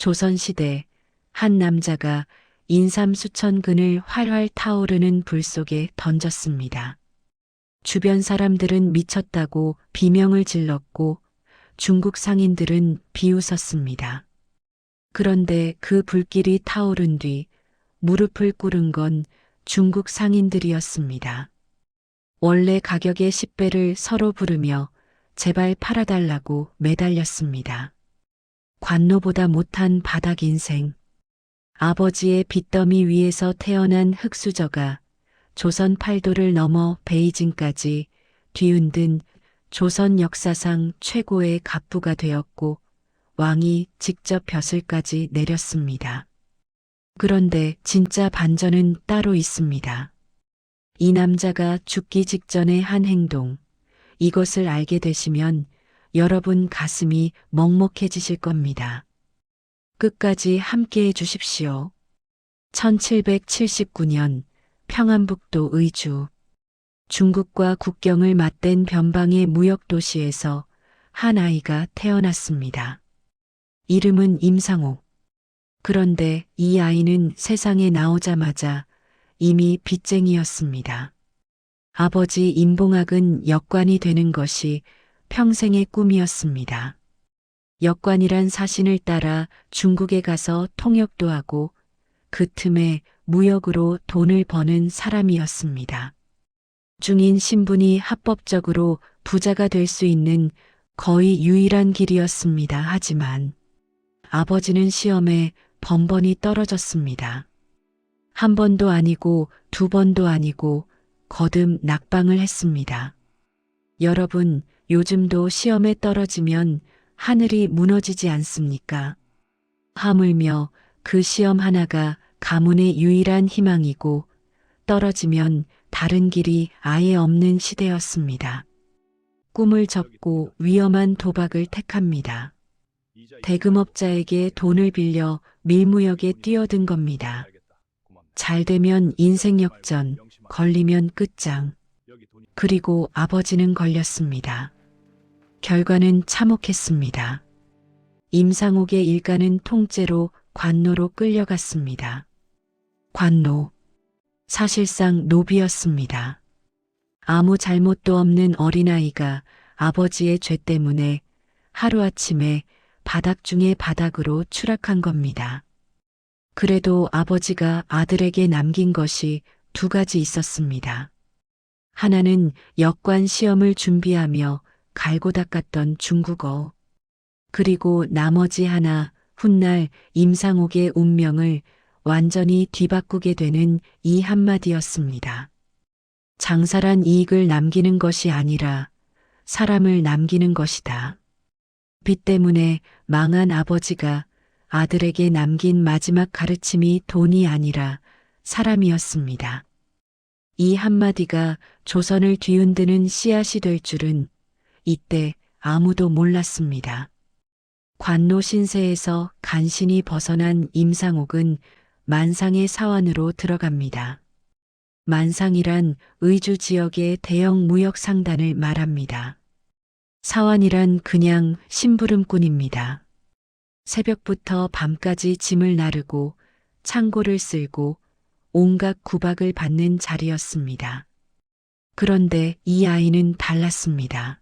조선시대 한 남자가 인삼 수천 근을 활활 타오르는 불 속에 던졌습니다. 주변 사람들은 미쳤다고 비명을 질렀고 중국 상인들은 비웃었습니다. 그런데 그 불길이 타오른 뒤 무릎을 꿇은 건 중국 상인들이었습니다. 원래 가격의 10배를 서로 부르며 제발 팔아달라고 매달렸습니다. 관노보다 못한 바닥 인생. 아버지의 빚더미 위에서 태어난 흙수저가 조선 팔도를 넘어 베이징까지 뒤흔든 조선 역사상 최고의 갑부가 되었고 왕이 직접 벼슬까지 내렸습니다. 그런데 진짜 반전은 따로 있습니다. 이 남자가 죽기 직전의 한 행동, 이것을 알게 되시면 여러분 가슴이 먹먹해지실 겁니다. 끝까지 함께 해 주십시오. 1779년 평안북도 의주. 중국과 국경을 맞댄 변방의 무역도시에서 한 아이가 태어났습니다. 이름은 임상옥. 그런데 이 아이는 세상에 나오자마자 이미 빚쟁이였습니다. 아버지 임봉학은 역관이 되는 것이 평생의 꿈이었습니다. 역관이란 사신을 따라 중국에 가서 통역도 하고 그 틈에 무역으로 돈을 버는 사람이었습니다. 중인 신분이 합법적으로 부자가 될 수 있는 거의 유일한 길이었습니다. 하지만 아버지는 시험에 번번이 떨어졌습니다. 한 번도 아니고 두 번도 아니고 거듭 낙방을 했습니다. 여러분, 요즘도 시험에 떨어지면 하늘이 무너지지 않습니까? 하물며 그 시험 하나가 가문의 유일한 희망이고 떨어지면 다른 길이 아예 없는 시대였습니다. 꿈을 접고 위험한 도박을 택합니다. 대금업자에게 돈을 빌려 밀무역에 뛰어든 겁니다. 잘 되면 인생 역전, 걸리면 끝장. 그리고 아버지는 걸렸습니다. 결과는 참혹했습니다. 임상옥의 일가는 통째로 관노로 끌려갔습니다. 관노. 사실상 노비였습니다. 아무 잘못도 없는 어린아이가 아버지의 죄 때문에 하루아침에 바닥 중의 바닥으로 추락한 겁니다. 그래도 아버지가 아들에게 남긴 것이 두 가지 있었습니다. 하나는 역관 시험을 준비하며 갈고 닦았던 중국어. 그리고 나머지 하나, 훗날 임상옥의 운명을 완전히 뒤바꾸게 되는 이 한마디였습니다. 장사란 이익을 남기는 것이 아니라 사람을 남기는 것이다. 빚 때문에 망한 아버지가 아들에게 남긴 마지막 가르침이 돈이 아니라 사람이었습니다. 이 한마디가 조선을 뒤흔드는 씨앗이 될 줄은 이때 아무도 몰랐습니다. 관노 신세에서 간신히 벗어난 임상옥은 만상의 사원으로 들어갑니다. 만상이란 의주 지역의 대형 무역 상단을 말합니다. 사원이란 그냥 심부름꾼입니다. 새벽부터 밤까지 짐을 나르고 창고를 쓸고 온갖 구박을 받는 자리였습니다. 그런데 이 아이는 달랐습니다.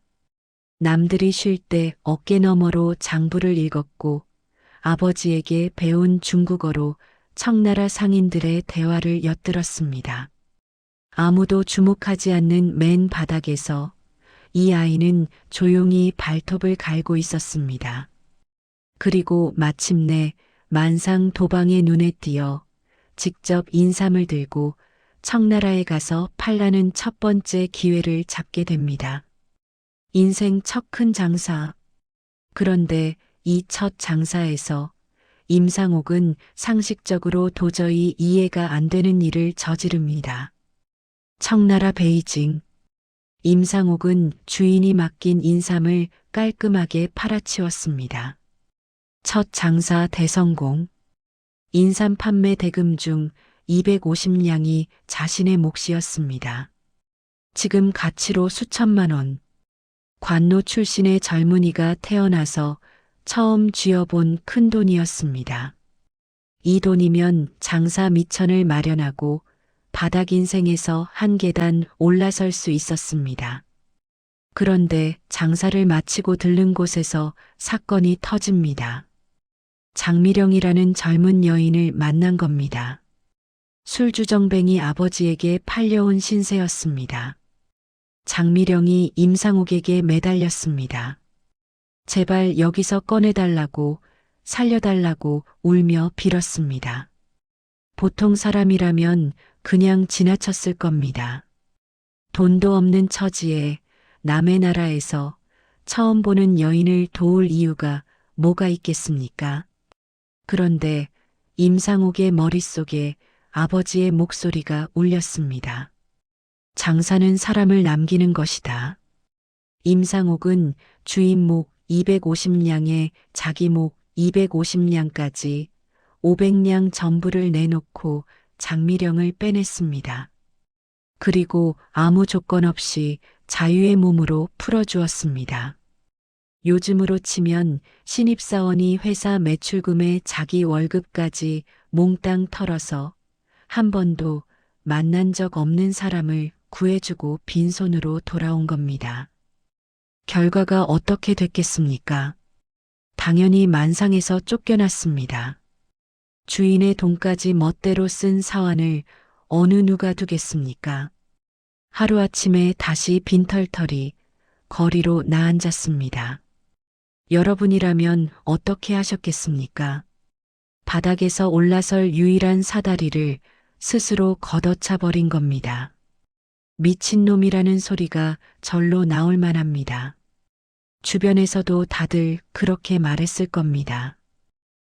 남들이 쉴 때 어깨 너머로 장부를 읽었고 아버지에게 배운 중국어로 청나라 상인들의 대화를 엿들었습니다. 아무도 주목하지 않는 맨 바닥에서 이 아이는 조용히 발톱을 갈고 있었습니다. 그리고 마침내 만상 도방의 눈에 띄어 직접 인삼을 들고 청나라에 가서 팔라는 첫 번째 기회를 잡게 됩니다. 인생 첫 큰 장사. 그런데 이 첫 장사에서 임상옥은 상식적으로 도저히 이해가 안 되는 일을 저지릅니다. 청나라 베이징. 임상옥은 주인이 맡긴 인삼을 깔끔하게 팔아치웠습니다. 첫 장사 대성공. 인삼 판매 대금 중 250냥이 자신의 몫이었습니다. 지금 가치로 수천만 원. 관노 출신의 젊은이가 태어나서 처음 쥐어본 큰 돈이었습니다. 이 돈이면 장사 미천을 마련하고 바닥 인생에서 한 계단 올라설 수 있었습니다. 그런데 장사를 마치고 들른 곳에서 사건이 터집니다. 장미령이라는 젊은 여인을 만난 겁니다. 술주정뱅이 아버지에게 팔려온 신세였습니다. 장미령이 임상옥에게 매달렸습니다. 제발 여기서 꺼내달라고, 살려달라고 울며 빌었습니다. 보통 사람이라면 그냥 지나쳤을 겁니다. 돈도 없는 처지에 남의 나라에서 처음 보는 여인을 도울 이유가 뭐가 있겠습니까? 그런데 임상옥의 머릿속에 아버지의 목소리가 울렸습니다. 장사는 사람을 남기는 것이다. 임상옥은 주인 목 250냥에 자기 목 250냥까지 500냥 전부를 내놓고 장미령을 빼냈습니다. 그리고 아무 조건 없이 자유의 몸으로 풀어주었습니다. 요즘으로 치면 신입사원이 회사 매출금에 자기 월급까지 몽땅 털어서 한 번도 만난 적 없는 사람을 구해주고 빈손으로 돌아온 겁니다. 결과가 어떻게 됐겠습니까? 당연히 만상에서 쫓겨났습니다. 주인의 돈까지 멋대로 쓴 사환을 어느 누가 두겠습니까? 하루아침에 다시 빈털터리 거리로 나앉았습니다. 여러분이라면 어떻게 하셨겠습니까? 바닥에서 올라설 유일한 사다리를 스스로 걷어차 버린 겁니다. 미친놈이라는 소리가 절로 나올 만합니다. 주변에서도 다들 그렇게 말했을 겁니다.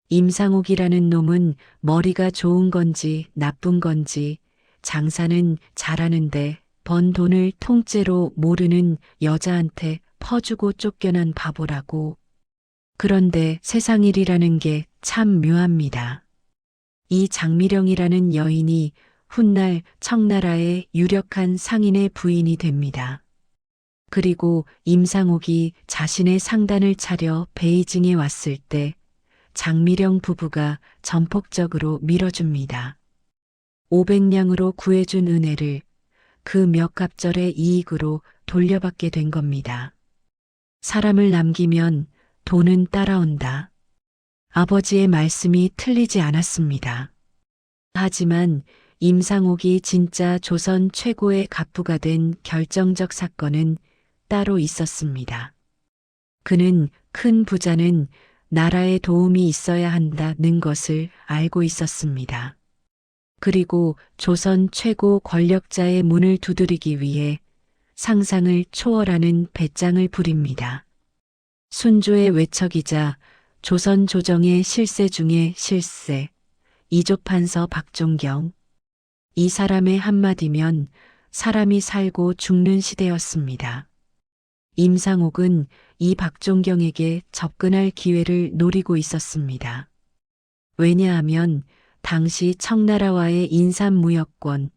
임상옥이라는 놈은 머리가 좋은 건지 나쁜 건지 장사는 잘하는데 번 돈을 통째로 모르는 여자한테 퍼주고 쫓겨난 바보라고. 그런데 세상 일이라는 게 참 묘합니다. 이 장미령이라는 여인이 훗날 청나라의 유력한 상인의 부인이 됩니다. 그리고 임상옥이 자신의 상단을 차려 베이징에 왔을 때 장미령 부부가 전폭적으로 밀어줍니다. 500냥으로 구해준 은혜를 그 몇 갑절의 이익으로 돌려받게 된 겁니다. 사람을 남기면 돈은 따라온다. 아버지의 말씀이 틀리지 않았습니다. 하지만 임상옥이 진짜 조선 최고의 갑부가 된 결정적 사건은 따로 있었습니다. 그는 큰 부자는 나라에 도움이 있어야 한다는 것을 알고 있었습니다. 그리고 조선 최고 권력자의 문을 두드리기 위해 상상을 초월하는 배짱을 부립니다. 순조의 외척이자 조선 조정의 실세 중의 실세, 이조판서 박종경. 이 사람의 한마디면 사람이 살고 죽는 시대였습니다. 임상옥은 이 박종경에게 접근할 기회를 노리고 있었습니다. 왜냐하면 당시 청나라와의 인삼무역권,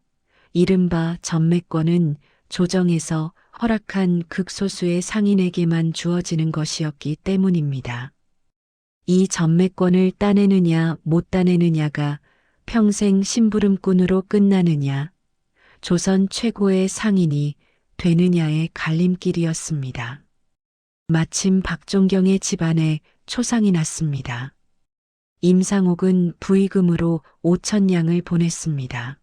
이른바 전매권은 조정에서 허락한 극소수의 상인에게만 주어지는 것이었기 때문입니다. 이 전매권을 따내느냐 못 따내느냐가 평생 심부름꾼으로 끝나느냐, 조선 최고의 상인이 되느냐의 갈림길이었습니다. 마침 박종경의 집안에 초상이 났습니다. 임상옥은 부의금으로 5천냥을 보냈습니다.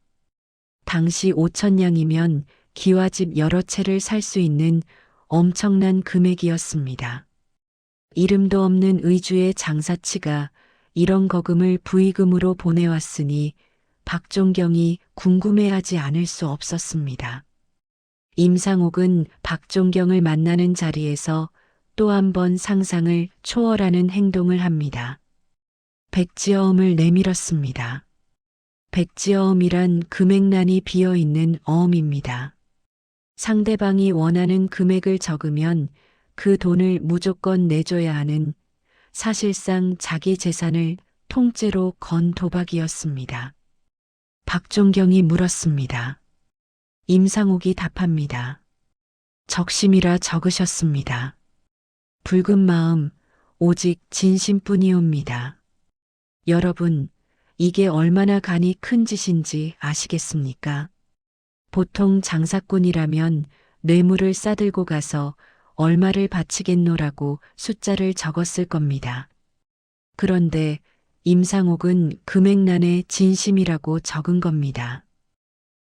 당시 5천냥이면 기와집 여러 채를 살 수 있는 엄청난 금액이었습니다. 이름도 없는 의주의 장사치가 이런 거금을 부의금으로 보내왔으니 박종경이 궁금해하지 않을 수 없었습니다. 임상옥은 박종경을 만나는 자리에서 또 한 번 상상을 초월하는 행동을 합니다. 백지어음을 내밀었습니다. 백지어음이란 금액란이 비어있는 어음입니다. 상대방이 원하는 금액을 적으면 그 돈을 무조건 내줘야 하는, 사실상 자기 재산을 통째로 건 도박이었습니다. 박종경이 물었습니다. 임상옥이 답합니다. 적심이라 적으셨습니다. 붉은 마음, 오직 진심뿐이옵니다. 여러분, 이게 얼마나 간이 큰 짓인지 아시겠습니까? 보통 장사꾼이라면 뇌물을 싸들고 가서 얼마를 바치겠노라고 숫자를 적었을 겁니다. 그런데 임상옥은 금액란에 진심이라고 적은 겁니다.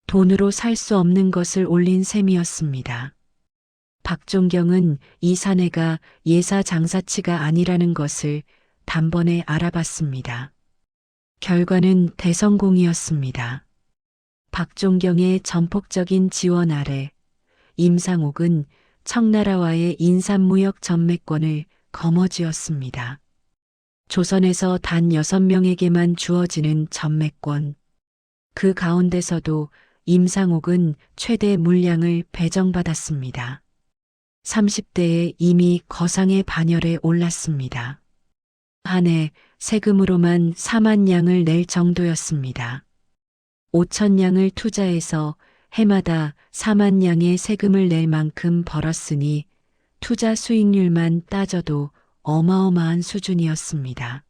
돈으로 살 수 없는 것을 올린 셈이었습니다. 박종경은 이 사내가 예사 장사치가 아니라는 것을 단번에 알아봤습니다. 결과는 대성공이었습니다. 박종경의 전폭적인 지원 아래 임상옥은 청나라와의 인삼무역 전매권을 거머쥐었습니다. 조선에서 단 6명에게만 주어지는 전매권. 그 가운데서도 임상옥은 최대 물량을 배정받았습니다. 30대에 이미 거상의 반열에 올랐습니다. 한 해 세금으로만 4만 냥을 낼 정도였습니다. 5천 냥을 투자해서 해마다 4만 냥의 세금을 낼 만큼 벌었으니 투자 수익률만 따져도 어마어마한 수준이었습니다.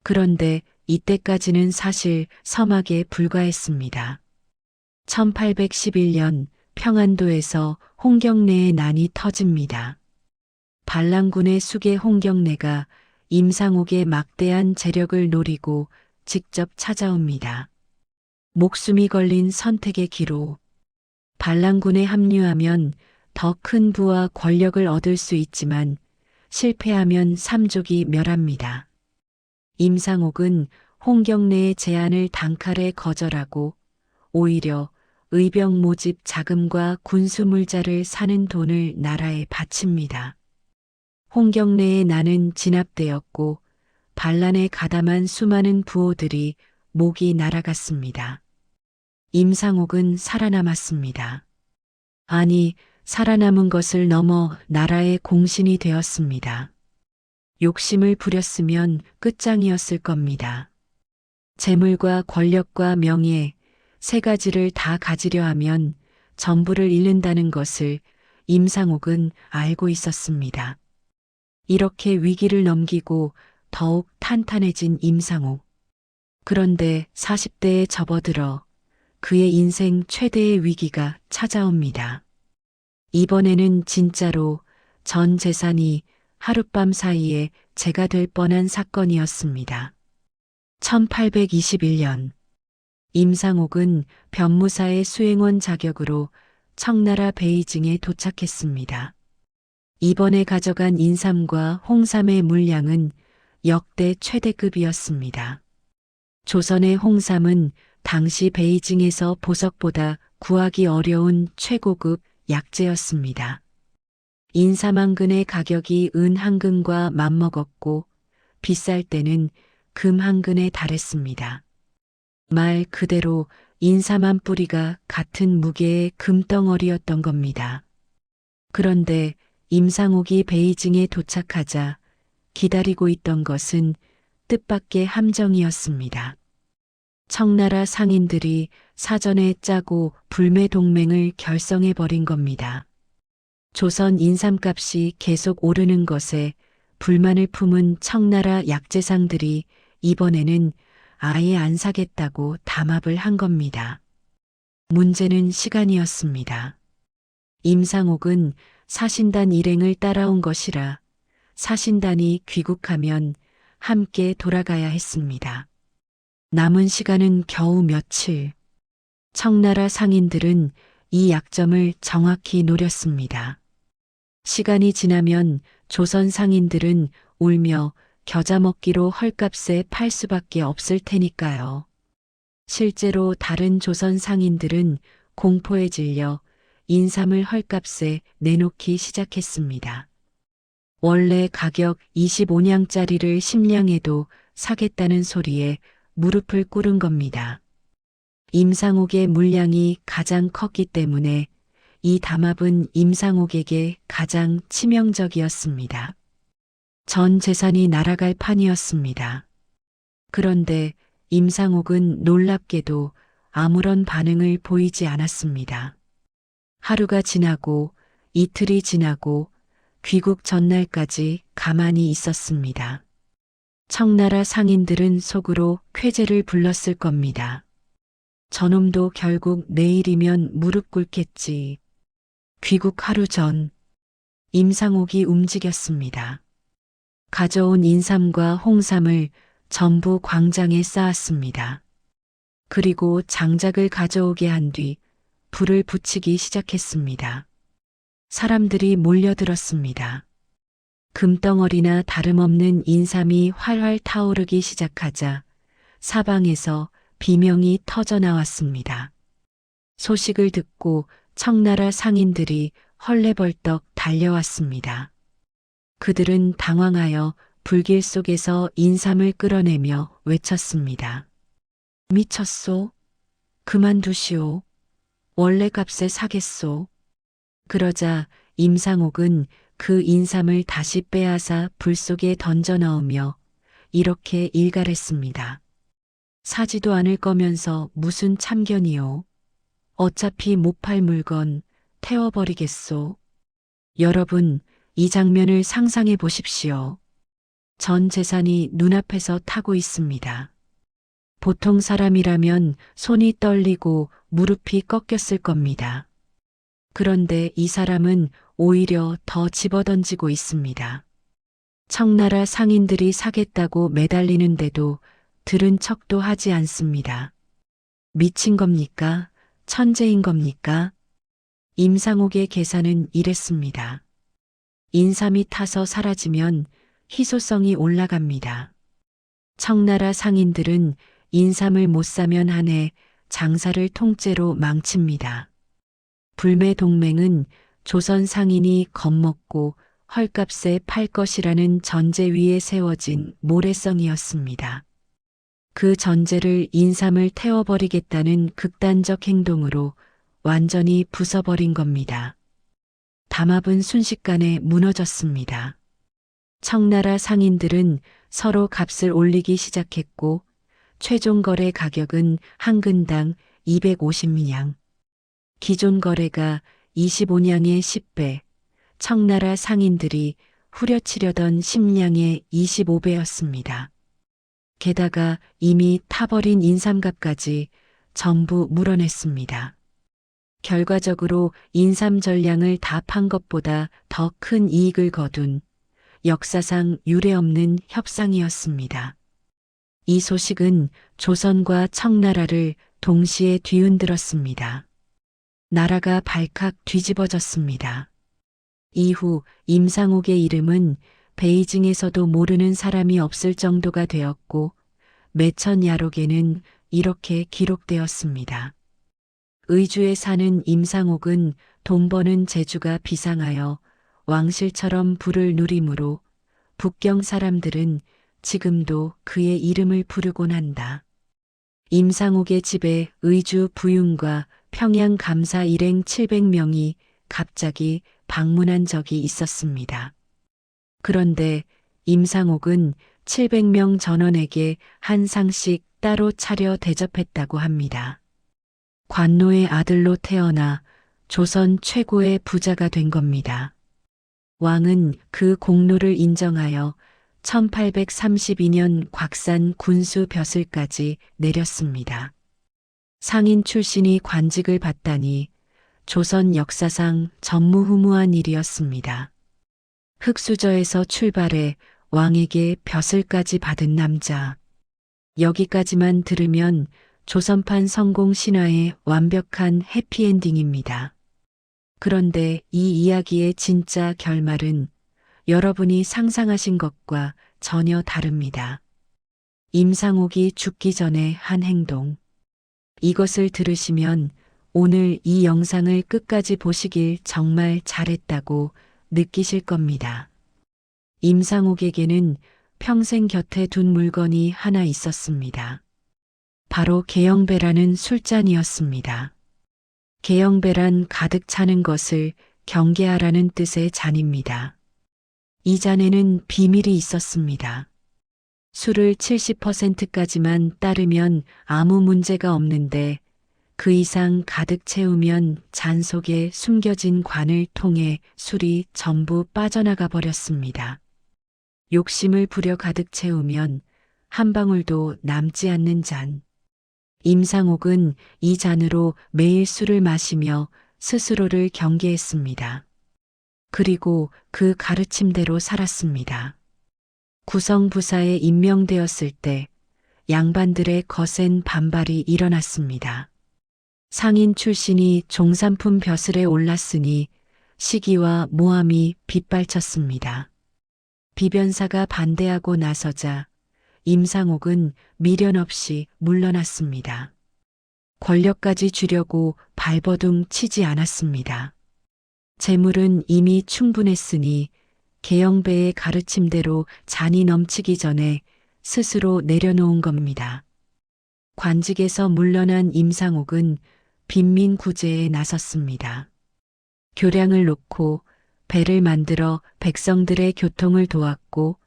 그런데 이때까지는 사실 서막에 불과했습니다. 1811년 평안도에서 홍경래의 난이 터집니다. 반란군의 수계 홍경래가 임상옥의 막대한 재력을 노리고 직접 찾아옵니다. 목숨이 걸린 선택의 기로. 반란군에 합류하면 더 큰 부와 권력을 얻을 수 있지만 실패하면 삼족이 멸합니다. 임상옥은 홍경래의 제안을 단칼에 거절하고 오히려 의병 모집 자금과 군수물자를 사는 돈을 나라에 바칩니다. 홍경래의 난은 진압되었고 반란에 가담한 수많은 부호들이 목이 날아갔습니다. 임상옥은 살아남았습니다. 아니, 살아남은 것을 넘어 나라의 공신이 되었습니다. 욕심을 부렸으면 끝장이었을 겁니다. 재물과 권력과 명예, 세 가지를 다 가지려 하면 전부를 잃는다는 것을 임상옥은 알고 있었습니다. 이렇게 위기를 넘기고 더욱 탄탄해진 임상옥. 그런데 40대에 접어들어 그의 인생 최대의 위기가 찾아옵니다. 이번에는 진짜로 전 재산이 하룻밤 사이에 재가 될 뻔한 사건이었습니다. 1821년 임상옥은 변무사의 수행원 자격으로 청나라 베이징에 도착했습니다. 이번에 가져간 인삼과 홍삼의 물량은 역대 최대급이었습니다. 조선의 홍삼은 당시 베이징에서 보석보다 구하기 어려운 최고급 약재였습니다. 인삼 한 근의 가격이 은 한 근과 맞먹었고 비쌀 때는 금 한 근에 달했습니다. 말 그대로 인삼 한 뿌리가 같은 무게의 금덩어리였던 겁니다. 그런데 임상옥이 베이징에 도착하자 기다리고 있던 것은 뜻밖의 함정이었습니다. 청나라 상인들이 사전에 짜고 불매 동맹을 결성해 버린 겁니다. 조선 인삼값이 계속 오르는 것에 불만을 품은 청나라 약재상들이 이번에는 아예 안 사겠다고 담합을 한 겁니다. 문제는 시간이었습니다. 임상옥은 사신단 일행을 따라온 것이라 사신단이 귀국하면 함께 돌아가야 했습니다. 남은 시간은 겨우 며칠. 청나라 상인들은 이 약점을 정확히 노렸습니다. 시간이 지나면 조선 상인들은 울며 겨자 먹기로 헐값에 팔 수밖에 없을 테니까요. 실제로 다른 조선 상인들은 공포에 질려 인삼을 헐값에 내놓기 시작했습니다. 원래 가격 25냥짜리를 10냥에도 사겠다는 소리에 무릎을 꿇은 겁니다. 임상옥의 물량이 가장 컸기 때문에 이 담합은 임상옥에게 가장 치명적이었습니다. 전 재산이 날아갈 판이었습니다. 그런데 임상옥은 놀랍게도 아무런 반응을 보이지 않았습니다. 하루가 지나고 이틀이 지나고 귀국 전날까지 가만히 있었습니다. 청나라 상인들은 속으로 쾌재를 불렀을 겁니다. 저놈도 결국 내일이면 무릎 꿇겠지. 귀국 하루 전 임상옥이 움직였습니다. 가져온 인삼과 홍삼을 전부 광장에 쌓았습니다. 그리고 장작을 가져오게 한 뒤 불을 붙이기 시작했습니다. 사람들이 몰려들었습니다. 금덩어리나 다름없는 인삼이 활활 타오르기 시작하자 사방에서 비명이 터져 나왔습니다. 소식을 듣고 청나라 상인들이 헐레벌떡 달려왔습니다. 그들은 당황하여 불길 속에서 인삼을 끌어내며 외쳤습니다. 미쳤소? 그만두시오. 원래 값에 사겠소. 그러자 임상옥은 그 인삼을 다시 빼앗아 불 속에 던져 넣으며 이렇게 일갈했습니다. 사지도 않을 거면서 무슨 참견이요. 어차피 못 팔 물건 태워버리겠소. 여러분, 이 장면을 상상해 보십시오. 전 재산이 눈앞에서 타고 있습니다. 보통 사람이라면 손이 떨리고 무릎이 꺾였을 겁니다. 그런데 이 사람은 오히려 더 집어던지고 있습니다. 청나라 상인들이 사겠다고 매달리는데도 들은 척도 하지 않습니다. 미친 겁니까? 천재인 겁니까? 임상옥의 계산은 이랬습니다. 인삼이 타서 사라지면 희소성이 올라갑니다. 청나라 상인들은 인삼을 못 사면 한 해 장사를 통째로 망칩니다. 불매동맹은 조선 상인이 겁먹고 헐값에 팔 것이라는 전제 위에 세워진 모래성이었습니다. 그 전제를 인삼을 태워버리겠다는 극단적 행동으로 완전히 부숴버린 겁니다. 담합은 순식간에 무너졌습니다. 청나라 상인들은 서로 값을 올리기 시작했고 최종 거래 가격은 한 근당 250냥, 기존 거래가 25냥의 10배, 청나라 상인들이 후려치려던 10냥의 25배였습니다. 게다가 이미 타버린 인삼값까지 전부 물어냈습니다. 결과적으로 인삼 전량을 다 판 것보다 더 큰 이익을 거둔 역사상 유례없는 협상이었습니다. 이 소식은 조선과 청나라를 동시에 뒤흔들었습니다. 나라가 발칵 뒤집어졌습니다. 이후 임상옥의 이름은 베이징에서도 모르는 사람이 없을 정도가 되었고 매천야록에는 이렇게 기록되었습니다. 의주에 사는 임상옥은 돈 버는 재주가 비상하여 왕실처럼 부를 누리므로 북경 사람들은 지금도 그의 이름을 부르곤 한다. 임상옥의 집에 의주 부윤과 평양 감사 일행 700명이 갑자기 방문한 적이 있었습니다. 그런데 임상옥은 700명 전원에게 한 상씩 따로 차려 대접했다고 합니다. 관노의 아들로 태어나 조선 최고의 부자가 된 겁니다. 왕은 그 공로를 인정하여 1832년 곽산 군수 벼슬까지 내렸습니다. 상인 출신이 관직을 받다니 조선 역사상 전무후무한 일이었습니다. 흙수저에서 출발해 왕에게 벼슬까지 받은 남자. 여기까지만 들으면 조선판 성공 신화의 완벽한 해피엔딩입니다. 그런데 이 이야기의 진짜 결말은 여러분이 상상하신 것과 전혀 다릅니다. 임상옥이 죽기 전에 한 행동. 이것을 들으시면 오늘 이 영상을 끝까지 보시길 정말 잘했다고 느끼실 겁니다. 임상옥에게는 평생 곁에 둔 물건이 하나 있었습니다. 바로 개영배라는 술잔이었습니다. 개영배란 가득 차는 것을 경계하라는 뜻의 잔입니다. 이 잔에는 비밀이 있었습니다. 술을 70%까지만 따르면 아무 문제가 없는데 그 이상 가득 채우면 잔 속에 숨겨진 관을 통해 술이 전부 빠져나가 버렸습니다. 욕심을 부려 가득 채우면 한 방울도 남지 않는 잔. 임상옥은 이 잔으로 매일 술을 마시며 스스로를 경계했습니다. 그리고 그 가르침대로 살았습니다. 구성부사에 임명되었을 때 양반들의 거센 반발이 일어났습니다. 상인 출신이 종산품 벼슬에 올랐으니 시기와 모함이 빗발쳤습니다. 비변사가 반대하고 나서자 임상옥은 미련 없이 물러났습니다. 권력까지 주려고 발버둥 치지 않았습니다. 재물은 이미 충분했으니 계영배의 가르침대로 잔이 넘치기 전에 스스로 내려놓은 겁니다. 관직에서 물러난 임상옥은 빈민 구제에 나섰습니다. 교량을 놓고 배를 만들어 백성들의 교통을 도왔고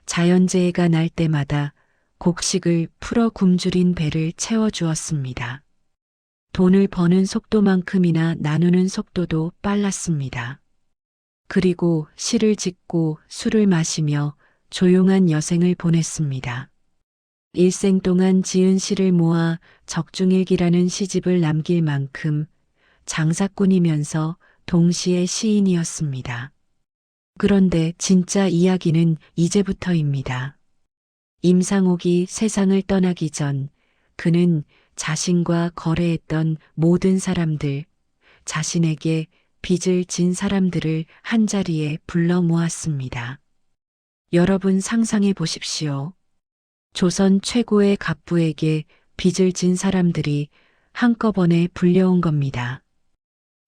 자연재해가 날 때마다 곡식을 풀어 굶주린 배를 채워주었습니다. 돈을 버는 속도만큼이나 나누는 속도도 빨랐습니다. 그리고 시를 짓고 술을 마시며 조용한 여생을 보냈습니다. 일생 동안 지은 시를 모아 적중일기라는 시집을 남길 만큼 장사꾼이면서 동시에 시인이었습니다. 그런데 진짜 이야기는 이제부터입니다. 임상옥이 세상을 떠나기 전 그는 자신과 거래했던 모든 사람들, 자신에게 빚을 진 사람들을 한자리에 불러 모았습니다. 여러분 상상해 보십시오. 조선 최고의 갑부에게 빚을 진 사람들이 한꺼번에 불려온 겁니다.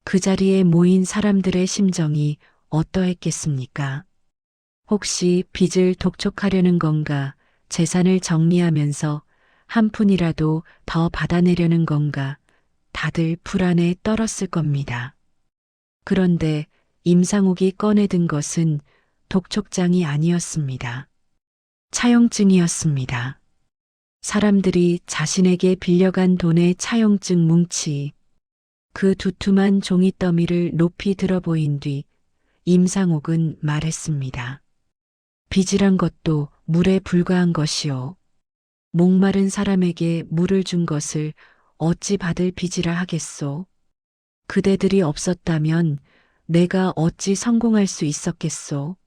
그 자리에 모인 사람들의 심정이 어떠했겠습니까? 혹시 빚을 독촉하려는 건가? 재산을 정리하면서 한 푼이라도 더 받아내려는 건가? 다들 불안에 떨었을 겁니다. 그런데 임상옥이 꺼내든 것은 독촉장이 아니었습니다. 차용증이었습니다. 사람들이 자신에게 빌려간 돈의 차용증 뭉치. 그 두툼한 종이더미를 높이 들어 보인 뒤 임상옥은 말했습니다. 빚이란 것도 물에 불과한 것이요. 목마른 사람에게 물을 준 것을 어찌 받을 빚이라 하겠소. 그대들이 없었다면 내가 어찌 성공할 수 있었겠소.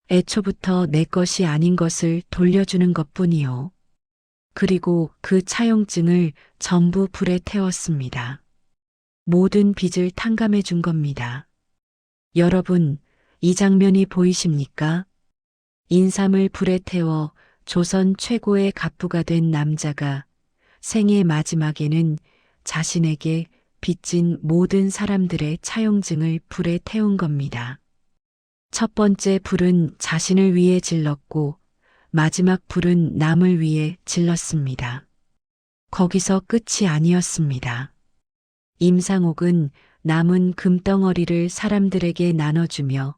애초부터 내 것이 아닌 것을 돌려주는 것뿐이요. 그리고 그 차용증을 전부 불에 태웠습니다. 모든 빚을 탕감해 준 겁니다. 여러분, 이 장면이 보이십니까? 인삼을 불에 태워 조선 최고의 갑부가 된 남자가 생의 마지막에는 자신에게 빚진 모든 사람들의 차용증을 불에 태운 겁니다. 첫 번째 불은 자신을 위해 질렀고 마지막 불은 남을 위해 질렀습니다. 거기서 끝이 아니었습니다. 임상옥은 남은 금덩어리를 사람들에게 나눠주며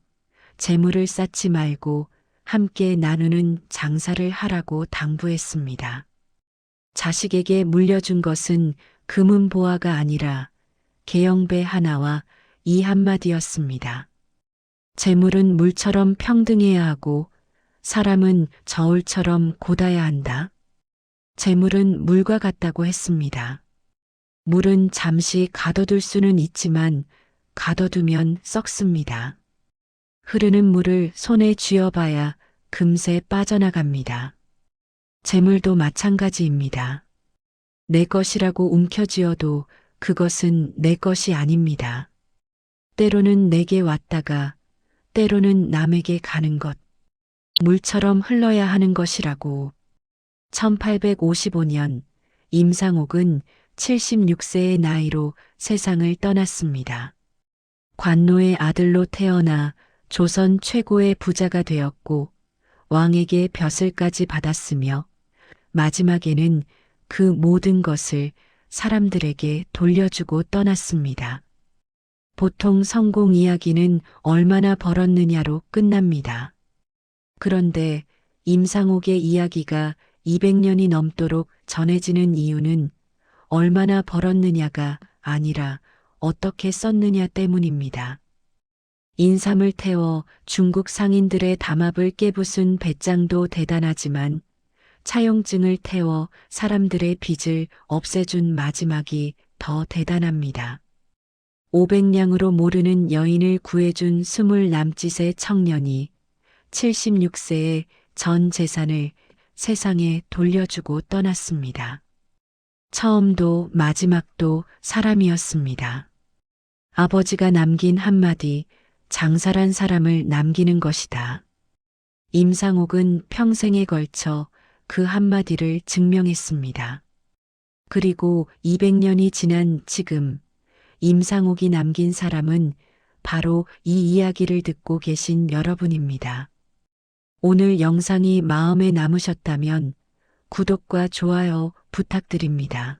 재물을 쌓지 말고 함께 나누는 장사를 하라고 당부했습니다. 자식에게 물려준 것은 금은 보화가 아니라 계영배 하나와 이 한마디였습니다. 재물은 물처럼 평등해야 하고 사람은 저울처럼 곧아야 한다. 재물은 물과 같다고 했습니다. 물은 잠시 가둬둘 수는 있지만 가둬두면 썩습니다. 흐르는 물을 손에 쥐어봐야 금세 빠져나갑니다. 재물도 마찬가지입니다. 내 것이라고 움켜쥐어도 그것은 내 것이 아닙니다. 때로는 내게 왔다가 때로는 남에게 가는 것. 물처럼 흘러야 하는 것이라고. 1855년 임상옥은 76세의 나이로 세상을 떠났습니다. 관노의 아들로 태어나 조선 최고의 부자가 되었고 왕에게 벼슬까지 받았으며 마지막에는 그 모든 것을 사람들에게 돌려주고 떠났습니다. 보통 성공 이야기는 얼마나 벌었느냐로 끝납니다. 그런데 임상옥의 이야기가 200년이 넘도록 전해지는 이유는 얼마나 벌었느냐가 아니라 어떻게 썼느냐 때문입니다. 인삼을 태워 중국 상인들의 담합을 깨부순 배짱도 대단하지만 차용증을 태워 사람들의 빚을 없애준 마지막이 더 대단합니다. 500냥으로 모르는 여인을 구해준 20 남짓의 청년이 76세에 전 재산을 세상에 돌려주고 떠났습니다. 처음도 마지막도 사람이었습니다. 아버지가 남긴 한마디, 장사란 사람을 남기는 것이다. 임상옥은 평생에 걸쳐 그 한마디를 증명했습니다. 그리고 200년이 지난 지금 임상옥이 남긴 사람은 바로 이 이야기를 듣고 계신 여러분입니다. 오늘 영상이 마음에 남으셨다면 구독과 좋아요 부탁드립니다.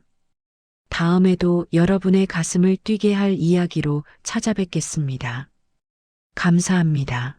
다음에도 여러분의 가슴을 뛰게 할 이야기로 찾아뵙겠습니다. 감사합니다.